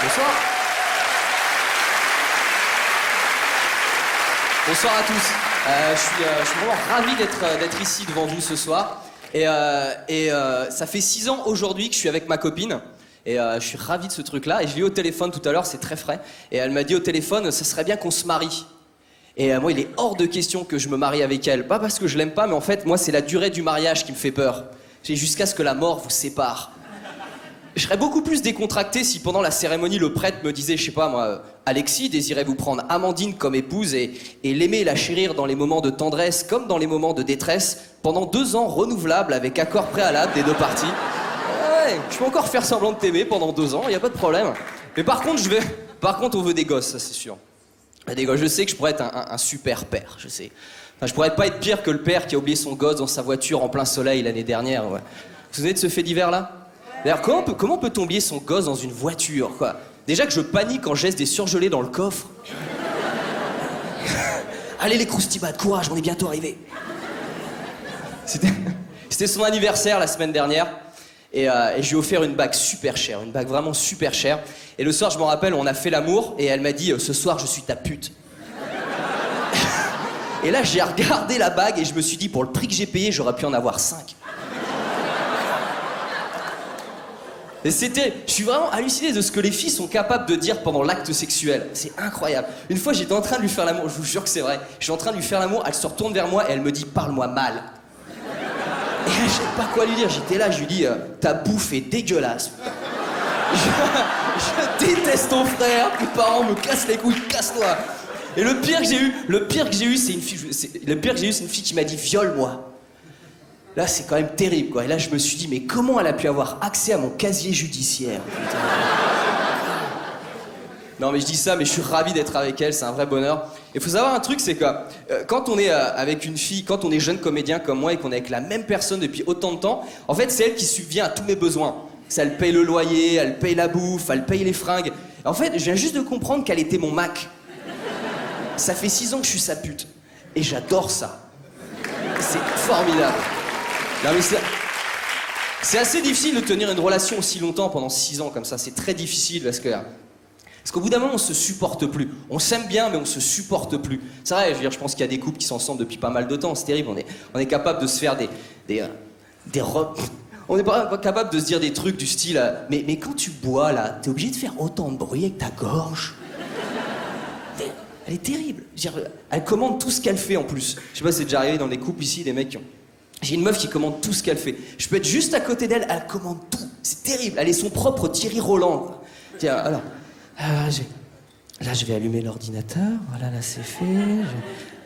Bonsoir. Bonsoir à tous. Je suis vraiment ravi d'être ici devant vous ce soir. Et ça fait 6 ans aujourd'hui que je suis avec ma copine. Et je suis ravi de ce truc-là. Et je l'ai eu au téléphone tout à l'heure, c'est très frais. Et elle m'a dit au téléphone, ça serait bien qu'on se marie. Et moi, il est hors de question que je me marie avec elle. Pas parce que je l'aime pas, mais en fait, moi, c'est la durée du mariage qui me fait peur. C'est jusqu'à ce que la mort vous sépare. Je serais beaucoup plus décontracté si pendant la cérémonie, le prêtre me disait, je sais pas moi, Alexis, désirez-vous prendre Amandine comme épouse et l'aimer et la chérir dans les moments de tendresse comme dans les moments de détresse, pendant 2 ans renouvelables avec accord préalable des 2 parties. Ouais, je peux encore faire semblant de t'aimer pendant 2 ans, y a pas de problème. Mais par contre, on veut des gosses, ça c'est sûr. Des gosses, je sais que je pourrais être un super père, je sais. Enfin, je pourrais pas être pire que le père qui a oublié son gosse dans sa voiture en plein soleil l'année dernière. Ouais. Vous vous souvenez de ce fait divers là? D'ailleurs, comment peut-on oublier son gosse dans une voiture, quoi? Déjà que je panique quand je laisse des surgelés dans le coffre. Allez les croustibades, courage, on est bientôt arrivés. C'était son anniversaire la semaine dernière. Et je lui ai offert une bague super chère, une bague vraiment super chère. Et le soir, je me rappelle, on a fait l'amour et elle m'a dit « Ce soir, je suis ta pute ». Et là, j'ai regardé la bague et je me suis dit « Pour le prix que j'ai payé, j'aurais pu en avoir 5 ». Et je suis vraiment halluciné de ce que les filles sont capables de dire pendant l'acte sexuel. C'est incroyable. Une fois, j'étais en train de lui faire l'amour, je vous jure que c'est vrai. Je suis en train de lui faire l'amour, elle se retourne vers moi et elle me dit « Parle-moi mal ». Et je sais pas quoi lui dire, j'étais là, je lui dis ta bouffe est dégueulasse. Je déteste ton frère, tes parents me cassent les couilles, casse-toi. Et le pire que j'ai eu, c'est une fille qui m'a dit viole-moi. Là, c'est quand même terrible, quoi. Et là, je me suis dit, mais comment elle a pu avoir accès à mon casier judiciaire, putain. Non, mais je dis ça, mais je suis ravi d'être avec elle, c'est un vrai bonheur. Il faut savoir un truc, c'est que quand on est avec une fille, quand on est jeune comédien comme moi et qu'on est avec la même personne depuis autant de temps, en fait, c'est elle qui subvient à tous mes besoins. Elle paye le loyer, elle paye la bouffe, elle paye les fringues. En fait, je viens juste de comprendre qu'elle était mon Mac. Ça fait 6 ans que je suis sa pute. Et j'adore ça. C'est formidable. Non, mais c'est assez difficile de tenir une relation aussi longtemps pendant 6 ans comme ça. C'est très difficile parce qu'au bout d'un moment, on se supporte plus. On s'aime bien, mais on se supporte plus. C'est vrai, je pense qu'il y a des couples qui sont ensemble depuis pas mal de temps. C'est terrible. On est capable de se faire on n'est pas capable de se dire des trucs du style mais quand tu bois, là, t'es obligé de faire autant de bruit avec ta gorge. Elle est terrible. Elle commande tout ce qu'elle fait en plus. Je sais pas si c'est déjà arrivé dans des couples ici, des mecs qui ont... J'ai une meuf qui commande tout ce qu'elle fait. Je peux être juste à côté d'elle, elle commande tout. C'est terrible. Elle est son propre Thierry Roland, quoi. Tiens, alors... Là, je vais allumer l'ordinateur. Voilà, là, c'est fait.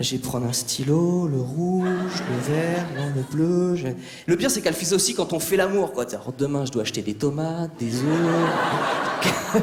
Je vais prendre un stylo, le rouge, le vert, non, le bleu. Le pire, c'est qu'elle fait ça aussi quand on fait l'amour, quoi. Demain, je dois acheter des tomates, des œufs.